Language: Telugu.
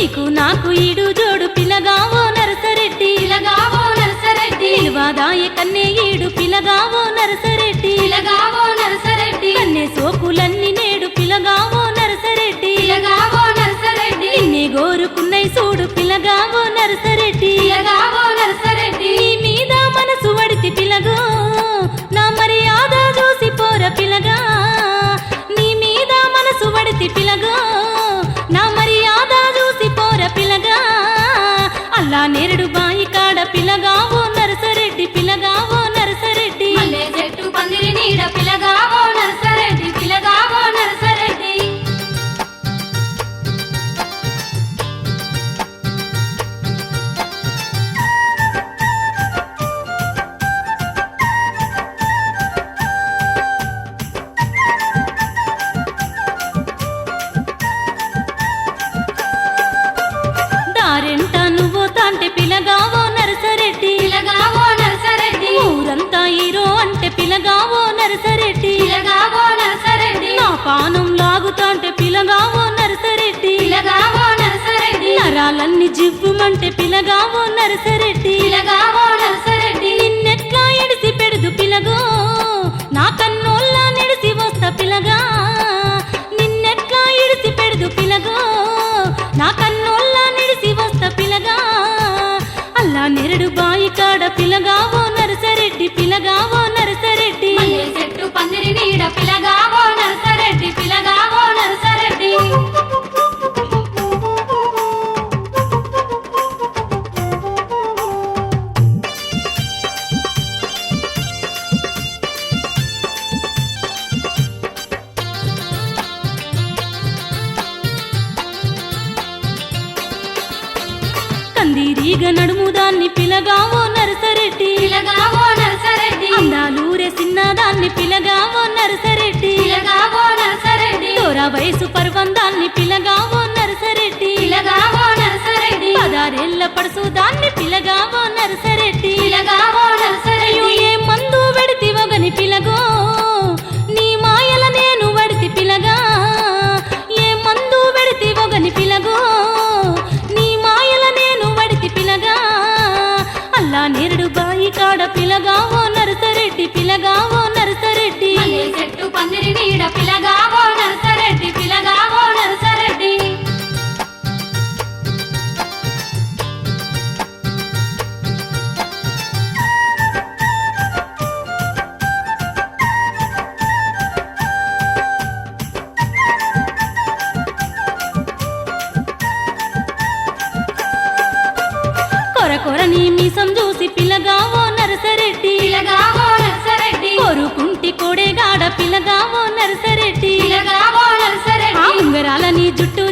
నీకు నాకు ఈడు జోడు పిలగావో నరసరెడ్డి పిలగావో నరసరెడ్డి నిల్వాదాయ కన్నే ఈడు పిలగావో నరసరెడ్డి పిలగావో నరసరెడ్డి కన్నే సోకులన్నీ నేడు పిలగావో నరసరెడ్డి పిలగావో నరసరెడ్డి నిన్నే గోరుకున్నై చూడు పిలగావో నరసరెడ్డి పిలగావో నరసరెడ్డి నీ మీద మనసు వడితి పిలగో నా మర్యాద చూసి పోర పిలగా నీ మీద మనసు వడితి పిలగో నా మర్యాద చూసి పోర పిలగా అల్లా నేరుడు బాయి కాడ పిలగావో నరసరెడ్డి పిలగావో నరసరెడ్డి మల్లె చెట్టు పందిరి నీడ పిలగావో నరసరెడ్డి పిలగావో నరసరెడ్డి దారెంట నువ్వు తాంటే పిలగావో నరసరెడ్డి పిలగావో నరసరెడ్డి ఊరంతా హీరో అంటే పిలగావో నరసరెడ్డి పిలగావో నరసరెడ్డి నా పానం లాగుతాంటే పిలగావో నరసరెడ్డి పిలగావో నరసరెడ్డి నరాలన్నీ జివ్వుమంటే పిలగావో నరసరెడ్డి పిలగావో నరసరెడ్డి నిన్నెట్లా ఎడిసి పెడుదు పిలగో నా కన్నోళ్ళ నెడిసి వస్తా పిలగా నిన్నెట్లా ఎడిసి పెడుదు పిలగో నా కన్నోళ్ళ నెడిసి వస్తా పిలగా అల్లా నెరడు బాయి కాడ పిలగావో నరసరెడ్డి పిలగావో నరసరెడ్డి మల్లె చెట్టు పందిరి నీడ పిలగావో నరసరెడ్డి పిలగావో నరసరెడ్డి కందిరీగ నడుముదాన్ని పిలగావో నరసరెడ్డి పిలగావో నరసరెడ్డి అందాలూరే చిన్నదాన్ని పిలగావో నరసరెడ్డి పిలగావో నరసరెడ్డి దూర వయసు పర్వందాన్ని పిలగావో నరసరెడ్డి పిలగావో నరసరెడ్డి పదారేళ్ల పడుసు దాన్ని పిలగావో నరసరెడ్డి పిలగావో నరసరెడ్డి ఏ మందు వెడితి ఒగని పిలగో నీ మాయల నేను వడితి పిలగా ఏ మందు వెడితి ఒగని పిలగో నీ మాయల నేను వడితి పిలగా అల్లా నేరుడు బాయి కాడ పిలగావో నరసరెడ్డి పిలగావో నరసరెడ్డి మల్లె చెట్టు పందిరి నీడ పిలగావో నరసరెడ్డి పిలగావో నరసరెడ్డి కొర నీ మీసం చూసి పిలగావో నరసరెడ్డి పిలగావో నరసరెడ్డి కోరుకుంటి కోడేగాడ పిలగావో నరసరెడ్డి పిలగావో ఆ నరసరెడ్డి ఉంగరాల నీ జుట్టు